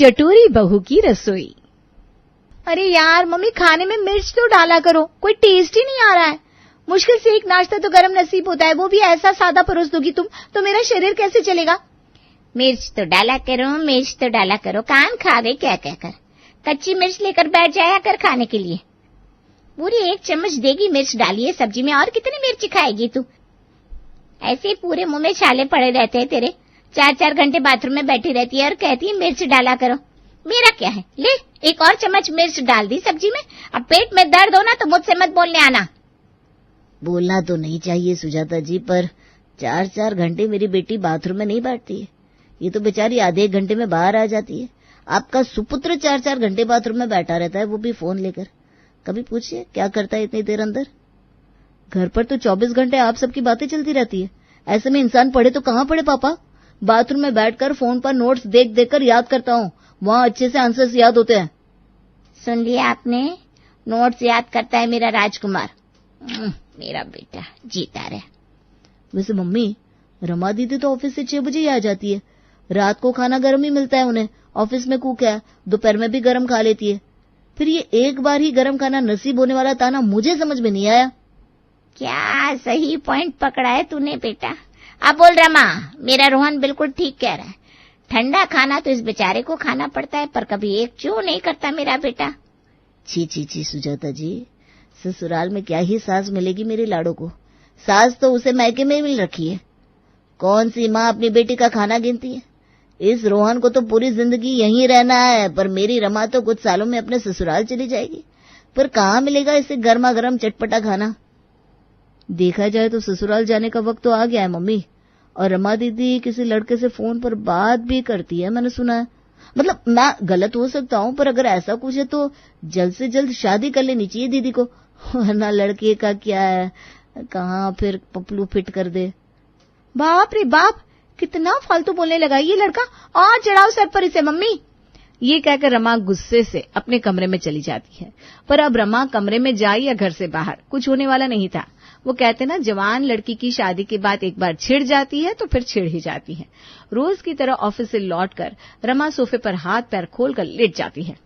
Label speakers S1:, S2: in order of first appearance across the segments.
S1: चटोरी बहू की रसोई।
S2: अरे यार मम्मी, खाने में मिर्च तो डाला करो, कोई टेस्ट ही नहीं आ रहा है। मुश्किल से एक नाश्ता तो गरम नसीब होता है, वो भी ऐसा सादा परोस दोगी तुम तो मेरा शरीर कैसे चलेगा।
S3: मिर्च तो डाला करो, मिर्च तो डाला करो, कान खा गई क्या कहकर। कच्ची मिर्च लेकर बैठ जाया कर खाने के लिए। पूरी 1 चम्मच देगी मिर्च डाली है सब्जी में, और कितनी मिर्च खाएगी तू। ऐसे ही पूरे मुंह में छाले पड़े रहते हैं तेरे। 4-4 घंटे बाथरूम में बैठी रहती है और कहती है मिर्च डाला करो। मेरा क्या है, ले 1 और चम्मच मिर्च डाल दी सब्जी में। अब पेट में दर्द हो ना तो मुझसे मत बोलने आना।
S4: बोलना तो नहीं चाहिए सुजाता जी, पर 4-4 घंटे मेरी बेटी बाथरूम में नहीं बैठती है। ये तो बेचारी आधे 1 घंटे में बाहर आ जाती है। आपका सुपुत्र 4-4 घंटे बाथरूम में बैठा रहता है, वो भी फोन लेकर। कभी पूछिए क्या करता है इतनी देर अंदर। घर पर तो 24 घंटे आप सबकी बातें चलती रहती है। ऐसे में इंसान पढ़े तो कहाँ पढ़े पापा। बाथरूम में बैठकर फोन पर नोट्स देख देकर याद करता हूँ, वहाँ अच्छे से आंसर्स याद होते हैं।
S3: सुन लिया आपने, नोट्स याद करता है मेरा राजकुमार। मेरा बेटा जीता रहे।
S4: वैसे मम्मी, रमा दीदी तो ऑफिस से 6 बजे ही आ जाती है। रात को खाना गर्म ही मिलता है उन्हें, ऑफिस में कुक है, दोपहर में भी गर्म खा लेती है। फिर ये एक बार ही गर्म खाना नसीब होने वाला ताना मुझे समझ में नहीं आया।
S3: क्या सही पॉइंट पकड़ा है तूने बेटा। अब बोल रमा, मेरा रोहन बिल्कुल ठीक कह रहा है। ठंडा खाना तो इस बेचारे को खाना पड़ता है, पर कभी एक चू नहीं करता मेरा बेटा।
S4: छी छी छी सुजाता जी, ससुराल में क्या ही सास मिलेगी मेरे लाड़ो को। सास तो उसे मैके में मिल रखी है। कौन सी माँ अपनी बेटी का खाना गिनती है। इस रोहन को तो पूरी जिंदगी यहीं रहना है, पर मेरी रमा तो कुछ सालों में अपने ससुराल चली जाएगी। पर कहाँ मिलेगा इसे गर्मा गर्म चटपटा खाना। देखा जाए तो ससुराल जाने का वक्त तो आ गया है मम्मी। और रमा दीदी किसी लड़के से फोन पर बात भी करती है, मैंने सुना है। मतलब मैं गलत हो सकता हूँ, पर अगर ऐसा कुछ है तो जल्द से जल्द शादी कर लेनी चाहिए दीदी को, वरना लड़के का क्या है, कहाँ फिर पपलू फिट कर दे।
S2: बाप रे बाप, कितना फालतू बोलने लगा ये लड़का, और चढ़ाओ सर पर इसे मम्मी।
S1: ये कहकर रमा गुस्से से अपने कमरे में चली जाती है। पर अब रमा कमरे में जाए या घर से बाहर, कुछ होने वाला नहीं था। वो कहते ना, जवान लड़की की शादी के बाद एक बार छिड़ जाती है तो फिर छिड़ ही जाती है। रोज की तरह ऑफिस से लौटकर रमा सोफे पर हाथ पैर खोलकर लेट जाती है।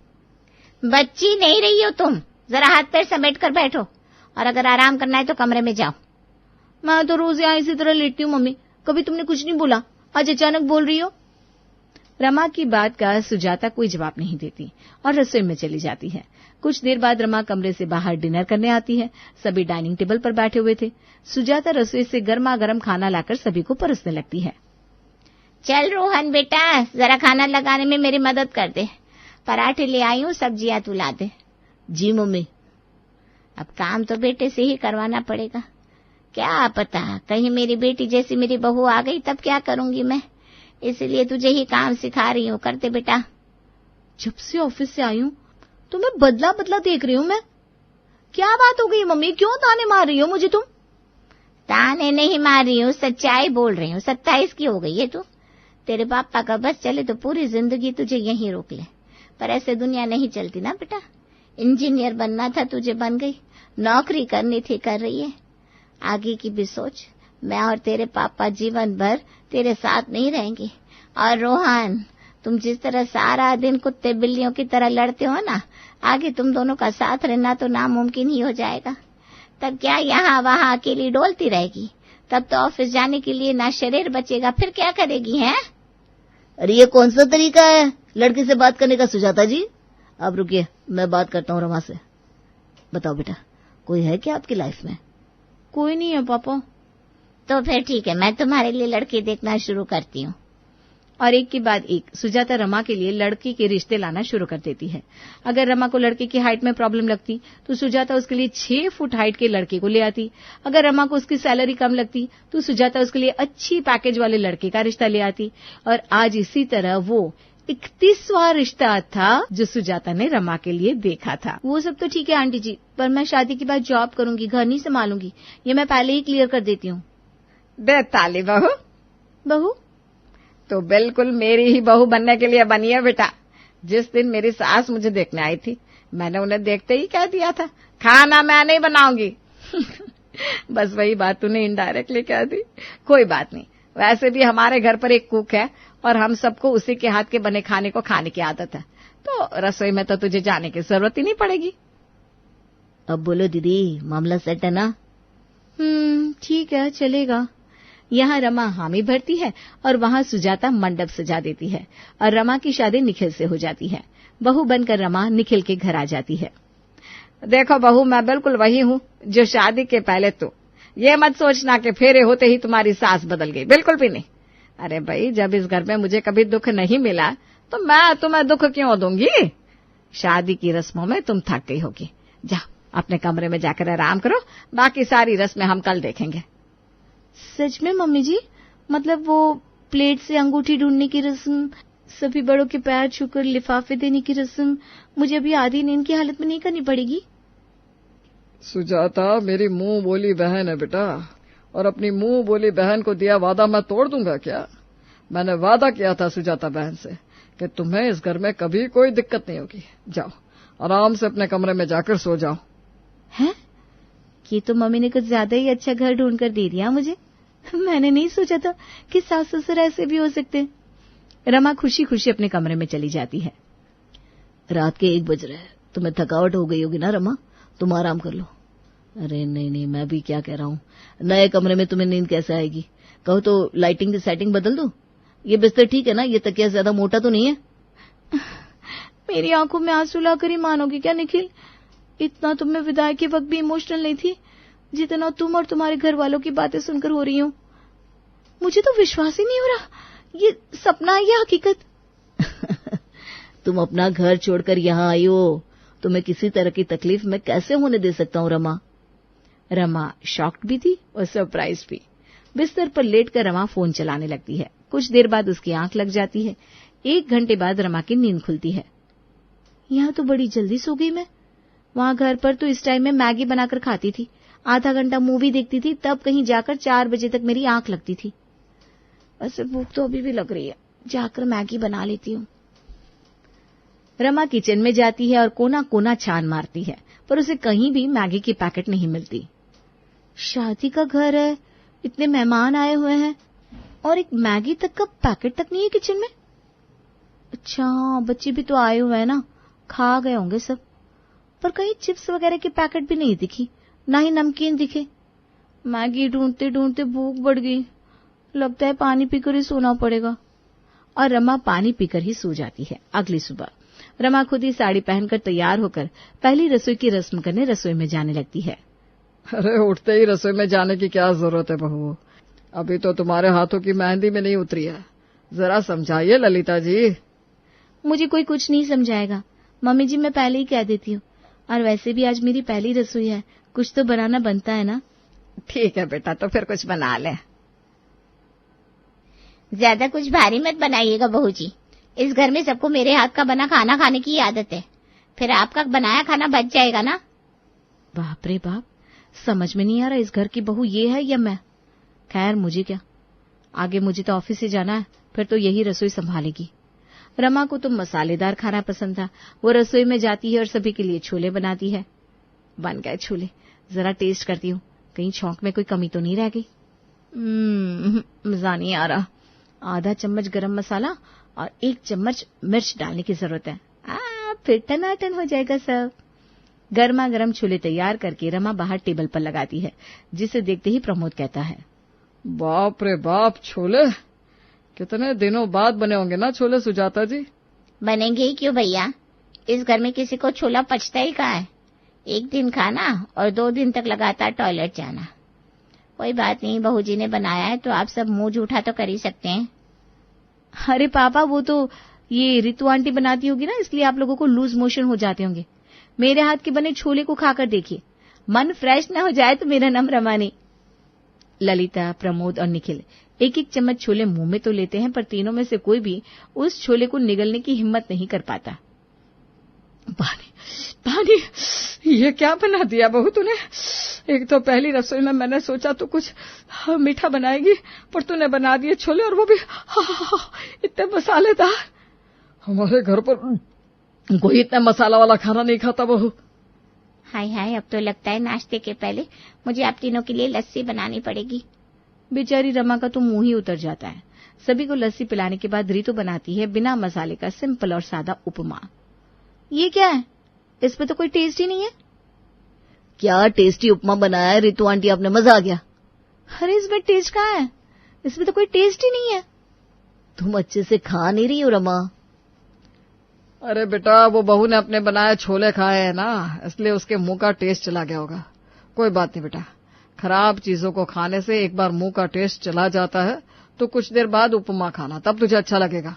S3: बच्ची नहीं रही हो तुम, जरा हाथ पैर समेट कर बैठो, और अगर आराम करना है तो कमरे में जाओ।
S2: मैं तो रोज यहाँ इसी तरह लेटती हूँ मम्मी, कभी तुमने कुछ नहीं बोला, आज अचानक बोल रही हो।
S1: रमा की बात का सुजाता कोई जवाब नहीं देती और रसोई में चली जाती है। कुछ देर बाद रमा कमरे से बाहर डिनर करने आती है। सभी डाइनिंग टेबल पर बैठे हुए थे। सुजाता रसोई से गर्मा गर्म खाना लाकर सभी को परोसने लगती है।
S3: चल रोहन बेटा, जरा खाना लगाने में मेरी मदद कर दे। पराठे ले आई हूँ, सब्जियां तू ला दे।
S4: जी मम्मी।
S3: अब काम तो बेटे से ही करवाना पड़ेगा। क्या पता कहीं मेरी बेटी जैसी मेरी बहू आ गई तब क्या करूंगी मैं, इसलिए तुझे ही काम सिखा रही हूँ, करते बेटा।
S2: जब से ऑफिस से आई हूँ तो मैं बदला बदला देख रही हूँ। मैं क्या बात हो गई मम्मी, क्यों ताने मार रही हो मुझे तुम।
S3: ताने नहीं मार रही हूँ, सच्चाई बोल रही हूँ। 27 की हो गई है तू। तेरे पापा का बस चले तो पूरी जिंदगी तुझे यहीं रोक ले, पर ऐसे दुनिया नहीं चलती ना बेटा। इंजीनियर बनना था तुझे, बन गई। नौकरी करनी थी, कर रही है। आगे की भी सोच। मैं और तेरे पापा जीवन भर तेरे साथ नहीं रहेंगे। और रोहन, तुम जिस तरह सारा दिन कुत्ते बिल्लियों की तरह लड़ते हो ना, आगे तुम दोनों का साथ रहना तो नामुमकिन ही हो जाएगा। तब क्या यहाँ वहाँ अकेली डोलती रहेगी। तब तो ऑफिस जाने के लिए ना शरीर बचेगा, फिर क्या करेगी हैं?
S4: अरे ये कौन सा तरीका है लड़की से बात करने का सुजाता जी। अब रुकिए, मैं बात करता हूँ रमा से। बताओ बेटा, कोई है क्या आपकी लाइफ में?
S2: कोई नहीं है पापा।
S3: तो फिर ठीक है, मैं तुम्हारे लिए लड़की देखना शुरू करती हूँ।
S1: और एक के बाद एक सुजाता रमा के लिए लड़की के रिश्ते लाना शुरू कर देती है। अगर रमा को लड़के की हाइट में प्रॉब्लम लगती तो सुजाता उसके लिए 6 फुट हाइट के लड़के को ले आती। अगर रमा को उसकी सैलरी कम लगती तो सुजाता उसके लिए अच्छी पैकेज वाले लड़के का रिश्ता ले आती। और आज इसी तरह वो 31वां रिश्ता था जो सुजाता ने रमा के लिए देखा था।
S2: वो सब तो ठीक है आंटी जी, पर मैं शादी के बाद जॉब करूंगी, घर नहीं संभालूंगी, ये मैं पहले ही क्लियर कर देती हूँ।
S1: बेताली बहू।
S2: बहू
S1: तो बिल्कुल मेरी ही बहू बनने के लिए बनी है बेटा। जिस दिन मेरी सास मुझे देखने आई थी, मैंने उन्हें देखते ही कह दिया था, खाना मैं नहीं बनाऊंगी। बस वही बात तूने इनडायरेक्टली कह दी। कोई बात नहीं, वैसे भी हमारे घर पर एक कुक है और हम सबको उसी के हाथ के बने खाने को खाने की आदत है, तो रसोई में तो तुझे जाने की जरूरत ही नहीं पड़ेगी।
S4: अब बोलो दीदी, मामला सेट है ना?
S1: ठीक है, चलेगा। यहाँ रमा हामी भरती है और वहाँ सुजाता मंडप सजा देती है और रमा की शादी निखिल से हो जाती है। बहू बनकर रमा निखिल के घर आ जाती है। देखो बहू, मैं बिल्कुल वही हूँ जो शादी के पहले तो। ये मत सोचना कि फेरे होते ही तुम्हारी सास बदल गई, बिल्कुल भी नहीं। अरे भाई, जब इस घर में मुझे कभी दुख नहीं मिला तो मैं तुम्हें दुख क्यों दूंगी? शादी की रस्मों में तुम थक गई होगी। जाओ अपने कमरे में जाकर आराम करो, बाकी सारी रस्में हम कल देखेंगे।
S2: सच में मम्मी जी? मतलब वो प्लेट से अंगूठी ढूंढने की रस्म, सभी बड़ों के पैर छूकर लिफाफे देने की रस्म मुझे अभी आधी नींद की हालत में नहीं करनी पड़ेगी?
S5: सुजाता मेरी मुंह बोली बहन है बेटा, और अपनी मुंह बोली बहन को दिया वादा मैं तोड़ दूंगा क्या? मैंने वादा किया था सुजाता बहन से कि तुम्हें इस घर में कभी कोई दिक्कत नहीं होगी। जाओ आराम से अपने कमरे में जाकर सो जाओ।
S2: हैं? ये तो मम्मी ने कुछ ज्यादा ही अच्छा घर ढूंढ कर दे दिया मुझे। मैंने नहीं सोचा था कि सास ससुर ऐसे भी हो सकते हैं।
S1: रमा खुशी खुशी अपने कमरे में चली जाती है।
S4: रात के 1 बज रहे हैं, तुम्हें थकावट हो गई होगी ना रमा, तुम आराम कर लो। अरे नहीं, मैं भी क्या कह रहा हूँ, नए कमरे में तुम्हें नींद कैसे आएगी? कहो तो लाइटिंग की सेटिंग बदल दो। ये बिस्तर ठीक है ना? ये तकिया ज्यादा मोटा तो नहीं है?
S2: मेरी आंखों में आंसू लाकर ही मानोगी क्या निखिल? इतना तो मैं विदाई के वक्त भी इमोशनल नहीं थी जितना तुम और तुम्हारे घर वालों की बातें सुनकर हो रही हूँ। मुझे तो विश्वास ही नहीं हो रहा, ये सपना है या हकीकत?
S4: तुम अपना घर छोड़कर यहाँ आई हो, तुम्हें किसी तरह की तकलीफ मैं कैसे होने दे सकता हूँ रमा?
S1: रमा शॉक्ड भी थी और सरप्राइज भी। बिस्तर पर लेटकर रमा फोन चलाने लगती है। कुछ देर बाद उसकी आंख लग जाती है। 1 घंटे बाद रमा की नींद खुलती है।
S2: यहाँ तो बड़ी जल्दी सो गई मैं। वहाँ घर पर तो इस टाइम में मैगी बनाकर खाती थी, आधा घंटा मूवी देखती थी, तब कहीं जाकर 4 बजे तक मेरी आंख लगती थी। वैसे भूख तो अभी भी लग रही है, जाकर मैगी बना लेती हूँ।
S1: रमा किचन में जाती है और कोना कोना छान मारती है, पर उसे कहीं भी मैगी की पैकेट नहीं मिलती।
S2: शादी का घर है, इतने मेहमान आए हुए हैं और एक मैगी तक का पैकेट तक नहीं है किचन में। अच्छा, बच्चे भी तो आए हुए हैं ना, खा गए होंगे सब। पर कहीं चिप्स वगैरह के पैकेट भी नहीं दिखी, ना ही नमकीन दिखे। मैगी ढूंढते ढूंढते भूख बढ़ गई, लगता है पानी पीकर ही सोना पड़ेगा।
S1: और रमा पानी पीकर ही सो जाती है। अगली सुबह रमा खुद ही साड़ी पहनकर तैयार होकर पहली रसोई की रस्म करने रसोई में जाने लगती है।
S5: अरे उठते ही रसोई में जाने की क्या जरूरत है बहू? अभी तो तुम्हारे हाथों की मेहंदी में नहीं उतरी है, जरा समझाइए ललिता जी।
S2: मुझे कोई कुछ नहीं समझाएगा मम्मी जी, मैं पहले ही कह देती हूँ। और वैसे भी आज मेरी पहली रसोई है, कुछ तो बनाना बनता है ना।
S1: ठीक है बेटा, तो फिर कुछ बना ले।
S3: ज्यादा कुछ भारी मत बनाइएगा बहू जी, इस घर में सबको मेरे हाथ का बना खाना खाने की आदत है, फिर आपका बनाया खाना बच जाएगा ना।
S1: बाप रे बाप, समझ में नहीं आ रहा इस घर की बहू ये है या मैं। खैर मुझे क्या, आगे मुझे तो ऑफिस से जाना है, फिर तो यही रसोई संभालेगी। रमा को तो मसालेदार खाना पसंद था। वो रसोई में जाती है और सभी के लिए छोले बनाती है। बन गए छोले, जरा टेस्ट करती हूँ, कहीं छौंक में कोई कमी तो नहीं रह गई। मजा नहीं आ रहा। आधा चम्मच गरम मसाला और 1 चम्मच मिर्च डालने की जरूरत है। फिर टनाटन हो जाएगा सब। गर्मा गर्म छोले तैयार करके रमा बाहर टेबल पर लगाती है, जिसे देखते ही प्रमोद कहता है,
S5: बाप रे बाप, छोले कितने दिनों बाद बने होंगे ना छोले सुजाता जी?
S3: बनेंगे ही क्यों भैया, इस घर में किसी को छोला पचता ही कहाँ है। 1 दिन खाना और 2 दिन तक लगातार टॉयलेट जाना। कोई बात नहीं, बहू जी ने बनाया है तो आप सब मुंह जूठा तो कर ही सकते हैं।
S2: अरे पापा, वो तो ये रितु आंटी बनाती होगी ना, इसलिए आप लोगों को लूज मोशन हो जाते होंगे। मेरे हाथ के बने छोले को खाकर देखिए, मन फ्रेश न हो जाए तो मेरा नाम रमा नहीं। ललिता, प्रमोद और निखिल 1-1 चम्मच छोले मुंह में तो लेते हैं, पर तीनों में से कोई भी उस छोले को निगलने की हिम्मत नहीं कर पाता।
S5: पानी पानी, ये क्या बना दिया बहू तूने? एक तो पहली रसोई में मैंने सोचा तो कुछ मीठा बनाएगी, पर तूने बना दिए छोले, और वो भी इतने मसालेदार। हमारे घर पर कोई इतना मसाला वाला खाना नहीं खाता बहू।
S3: हाय हाय, अब तो लगता है नाश्ते के पहले मुझे आप तीनों के लिए लस्सी बनानी पड़ेगी।
S1: बेचारी रमा का तो मुंह ही उतर जाता है। सभी को लस्सी पिलाने के बाद रितु बनाती है बिना मसाले का सिंपल और सादा उपमा। ये क्या है? इसमें तो कोई टेस्ट ही नहीं है।
S4: क्या टेस्टी उपमा बनाया है रितु आंटी आपने, मजा आ गया।
S1: अरे इसमें टेस्ट कहाँ है? इसमें तो कोई टेस्ट ही नहीं है।
S4: तुम अच्छे से खा नहीं रही हो रमा।
S5: अरे बेटा, वो बहू ने अपने बनाए छोले खाए हैं ना, इसलिए उसके मुंह का टेस्ट चला गया होगा। कोई बात नहीं बेटा, खराब चीजों को खाने से एक बार मुंह का टेस्ट चला जाता है तो कुछ देर बाद उपमा खाना, तब तुझे अच्छा लगेगा।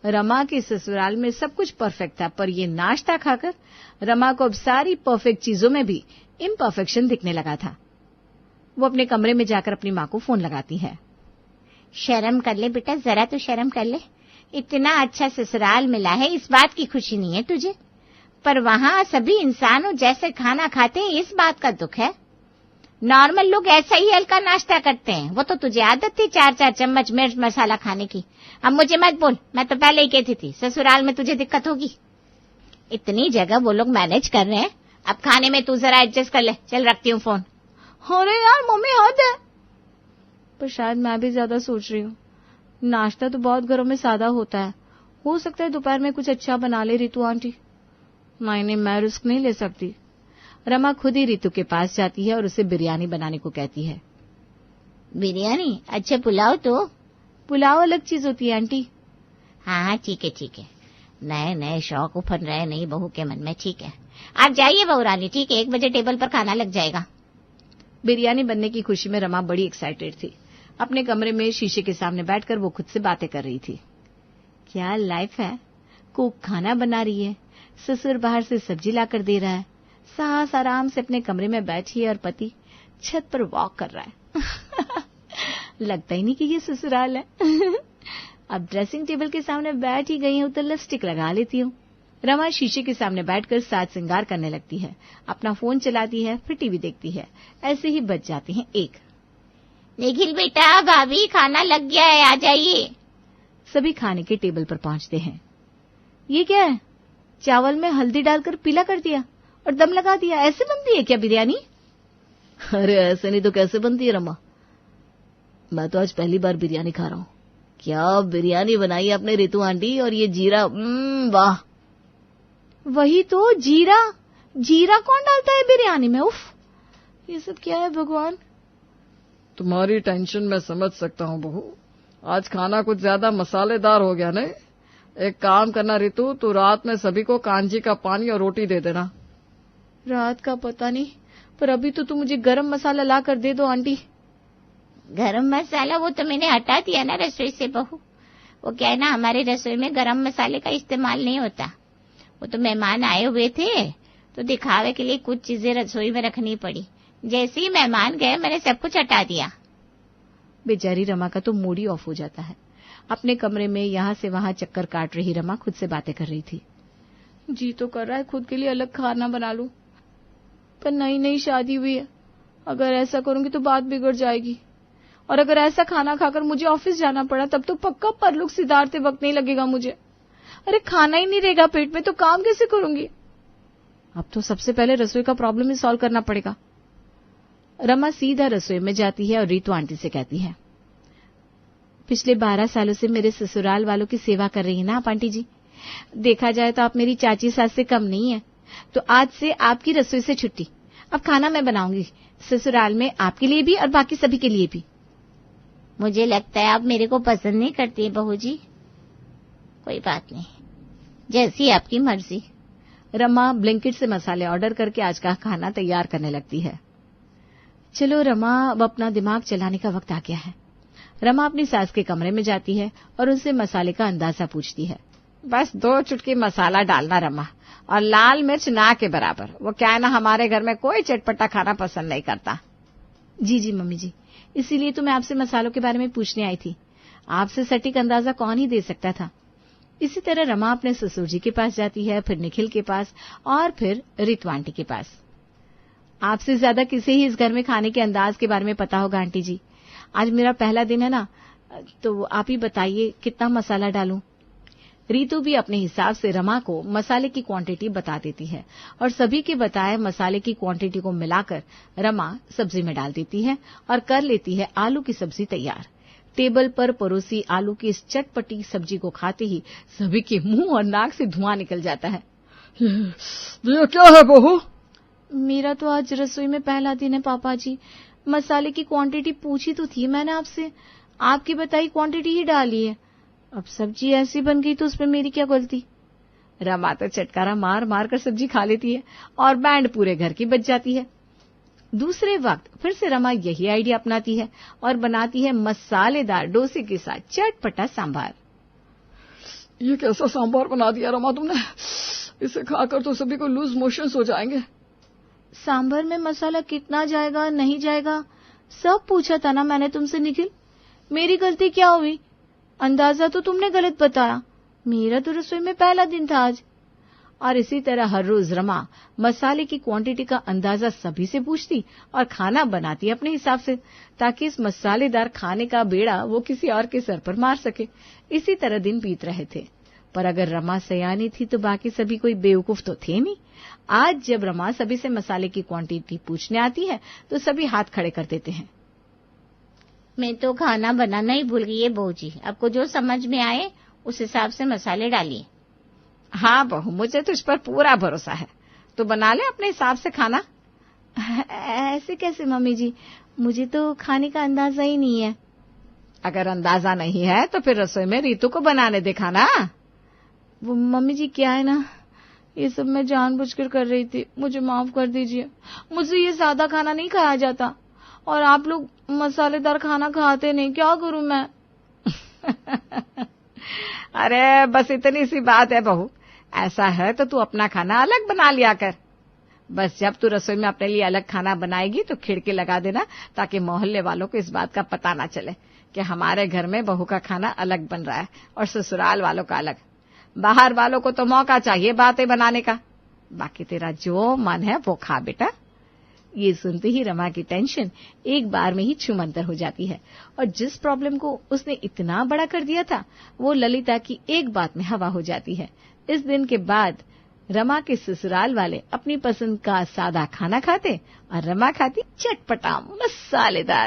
S1: रमा के ससुराल में सब कुछ परफेक्ट था, पर ये नाश्ता खाकर रमा को अब सारी परफेक्ट चीजों में भी इम्परफेक्शन दिखने लगा था। वो अपने कमरे में जाकर अपनी माँ को फोन लगाती है।
S3: शर्म कर ले बेटा, जरा तो शर्म कर ले। इतना अच्छा ससुराल मिला है, इस बात की खुशी नहीं है तुझे, पर वहाँ सभी इंसानों जैसे खाना खाते हैं इस बात का दुख है। नॉर्मल लोग ऐसा ही हल्का नाश्ता करते हैं। वो तो तुझे आदत थी 4-4 चम्मच मिर्च मसाला खाने की। अब मुझे मत बोल, मैं तो पहले ही कहती थी ससुराल में तुझे दिक्कत होगी। इतनी जगह वो लोग मैनेज कर रहे हैं, अब खाने में तू जरा एडजस्ट कर ले। चल रखती हूँ फोन।
S1: अरे यार मम्मी हद है। पर शायद मैं भी ज्यादा सोच रही हूँ। नाश्ता तो बहुत घरों में सादा होता है, हो सकता है दोपहर में कुछ अच्छा बना ले रितु आंटी। नहीं, मैं रिस्क नहीं ले सकती। रमा खुद ही रितु के पास जाती है और उसे बिरयानी बनाने को कहती है।
S3: बिरयानी? अच्छा पुलाव तो?
S1: पुलाव अलग चीज होती है आंटी।
S3: हाँ ठीक है। नए नए शौक उफर रहे नई बहू के मन में। ठीक है, आप जाइए बहू रानी। ठीक है, 1 बजे टेबल पर खाना लग जाएगा।
S1: बिरयानी बनने की खुशी में रमा बड़ी एक्साइटेड थी। अपने कमरे में शीशे के सामने बैठकर वो खुद से बातें कर रही थी। क्या लाइफ है, कुक खाना बना रही है, ससुर बाहर से सब्जी लाकर दे रहा है, सास आराम से अपने कमरे में बैठी है और पति छत पर वॉक कर रहा है। लगता ही नहीं कि ये ससुराल है। अब ड्रेसिंग टेबल के सामने बैठ ही गई हूं तो लिपस्टिक लगा लेती हूँ। रमा शीशे के सामने बैठकर साज श्रृंगार करने लगती है, अपना फोन चलाती है, फिर टीवी देखती है। ऐसे ही बज जाते हैं 1।
S3: निखिल बेटा, भाभी खाना लग गया है, आ जाइए।
S1: सभी खाने के टेबल पर पहुंचते हैं। ये क्या है? चावल में हल्दी डालकर पीला कर दिया और दम लगा दिया। ऐसे बनती है क्या बिरयानी?
S4: अरे ऐसे नहीं तो कैसे बनती है रमा? मैं तो आज पहली बार बिरयानी खा रहा हूँ। क्या बिरयानी बनाई आपने रितु आंटी, और ये जीरा, वाह।
S1: वही तो, जीरा कौन डालता है बिरयानी में? उफ, ये सब क्या है भगवान।
S5: तुम्हारी टेंशन मैं समझ सकता हूँ बहू, आज खाना कुछ ज्यादा मसालेदार हो गया नहीं? एक काम करना रितु, तू रात में सभी को कांजी का पानी और रोटी दे देना।
S1: रात का पता नहीं, पर अभी तो तुम मुझे गरम मसाला ला कर दे दो आंटी।
S3: गरम मसाला वो तो मैंने हटा दिया ना रसोई से बहू। वो क्या है ना, हमारे रसोई में गरम मसाले का इस्तेमाल नहीं होता। वो तो मेहमान आए हुए थे तो दिखावे के लिए कुछ चीजें रसोई में रखनी पड़ी। जैसे ही मेहमान गए मैंने सब कुछ हटा दिया।
S1: बेचारी रमा का तो मूड ही ऑफ हो जाता है। अपने कमरे में यहाँ से वहां चक्कर काट रही रमा खुद से बातें कर रही थी। जी तो कर रहा है खुद के लिए अलग खाना बना लूं, पर नई शादी हुई है, अगर ऐसा करूंगी तो बात बिगड़ जाएगी। और अगर ऐसा खाना खाकर मुझे ऑफिस जाना पड़ा तब तो पक्का परलुक सिधारते वक्त नहीं लगेगा मुझे। अरे खाना ही नहीं रहेगा पेट में तो काम कैसे करूंगी? अब तो सबसे पहले रसोई का प्रॉब्लम ही सॉल्व करना पड़ेगा। रमा सीधा रसोई में जाती है और रितु आंटी से कहती है, पिछले 12 सालों से मेरे ससुराल वालों की सेवा कर रही है ना आप आंटी जी। देखा जाए तो आप मेरी चाची सास से कम नहीं है, तो आज से आपकी रसोई से छुट्टी। अब खाना मैं बनाऊंगी ससुराल में, आपके लिए भी और बाकी सभी के लिए भी।
S3: मुझे लगता है आप मेरे को पसंद नहीं करती बहू जी। कोई बात नहीं, जैसी आपकी मर्जी।
S1: रमा ब्लिंकिट से मसाले ऑर्डर करके आज का खाना तैयार करने लगती है। चलो रमा, अब अपना दिमाग चलाने का वक्त आ गया है। रमा अपनी सास के कमरे में जाती है और उनसे मसाले का अंदाजा पूछती है। बस 2 चुटकी मसाला डालना रमा, और लाल मिर्च ना के बराबर। वो क्या है ना, हमारे घर में कोई चटपटा खाना पसंद नहीं करता। जी मम्मी जी, इसीलिए तो मैं आपसे मसालों के बारे में पूछने आई थी। आपसे सटीक अंदाजा कौन ही दे सकता था। इसी तरह रमा अपने ससुर जी के पास जाती है, फिर निखिल के पास और फिर रितु आंटी के पास। आपसे ज्यादा किसे ही इस घर में खाने के अंदाज के बारे में पता होगा आंटी जी। आज मेरा पहला दिन है ना, तो आप ही बताइए कितना मसाला डालूं। रीतू भी अपने हिसाब से रमा को मसाले की क्वांटिटी बता देती है और सभी के बताए मसाले की क्वांटिटी को मिलाकर रमा सब्जी में डाल देती है और कर लेती है आलू की सब्जी तैयार। टेबल पर परोसी आलू की इस चटपटी सब्जी को खाते ही सभी के मुंह और नाक से धुआं निकल जाता है।
S5: ये क्या है बहू?
S2: मेरा तो आज रसोई में पहला दिन है पापा जी। मसाले की क्वांटिटी पूछी तो थी मैंने आपसे, आपकी बताई क्वांटिटी ही डाली है। अब सब्जी ऐसी बन गई तो उसमें मेरी क्या गलती।
S1: रमा तो चटकारा मार मार कर सब्जी खा लेती है और बैंड पूरे घर की बच जाती है। दूसरे वक्त फिर से रमा यही आइडिया अपनाती है और बनाती है मसालेदार डोसे के साथ चटपटा सांभर।
S5: ये कैसा सांभर बना दिया रमा तुमने? इसे खाकर तो सभी को लूज मोशंस हो जाएंगे।
S2: सांभर में मसाला कितना जाएगा नहीं जाएगा सब पूछा था ना मैंने तुमसे निखिल। मेरी गलती क्या हुई? अंदाजा तो तुमने गलत बताया। मेरा तो रसोई में पहला दिन था आज। और इसी तरह हर रोज रमा मसाले की क्वांटिटी का अंदाजा सभी से पूछती और खाना बनाती अपने हिसाब से, ताकि इस मसालेदार खाने का बेड़ा वो किसी और के सर पर मार सके। इसी तरह दिन बीत रहे थे। पर अगर रमा सयानी थी तो बाकी सभी कोई बेवकूफ तो थे नहीं। आज जब रमा सभी से मसाले की क्वांटिटी पूछने आती है तो सभी हाथ खड़े कर देते हैं।
S3: मैं तो खाना बनाना ही भूल गई है बहू जी। आपको जो समझ में आए उस हिसाब से मसाले डालिए।
S1: हाँ बहू, मुझे तुझ पर पूरा भरोसा है। तो बना ले अपने हिसाब से खाना।
S2: ऐसे कैसे मम्मी जी, मुझे तो खाने का अंदाजा ही नहीं है।
S1: अगर अंदाजा नहीं है तो फिर रसोई में रीतू को बनाने दे खाना।
S2: वो मम्मी जी क्या है ना, ये सब मैं जानबूझकर कर रही थी, मुझे माफ कर दीजिए। मुझसे ये सादा खाना नहीं खाया जाता और आप लोग मसालेदार खाना खाते नहीं, क्या करूं मैं?
S1: अरे बस इतनी सी बात है बहू। ऐसा है तो तू अपना खाना अलग बना लिया कर। बस जब तू रसोई में अपने लिए अलग खाना बनाएगी तो खिड़की लगा देना, ताकि मोहल्ले वालों को इस बात का पता ना चले कि हमारे घर में बहू का खाना अलग बन रहा है और ससुराल वालों का अलग। बाहर वालों को तो मौका चाहिए बातें बनाने का। बाकी तेरा जो मन है वो खा बेटा। ये सुनते ही रमा की टेंशन एक बार में ही छूमंतर हो जाती है और जिस प्रॉब्लम को उसने इतना बड़ा कर दिया था वो ललिता की एक बात में हवा हो जाती है। इस दिन के बाद रमा के ससुराल वाले अपनी पसंद का सादा खाना खाते और रमा खाती चटपटा मसालेदार।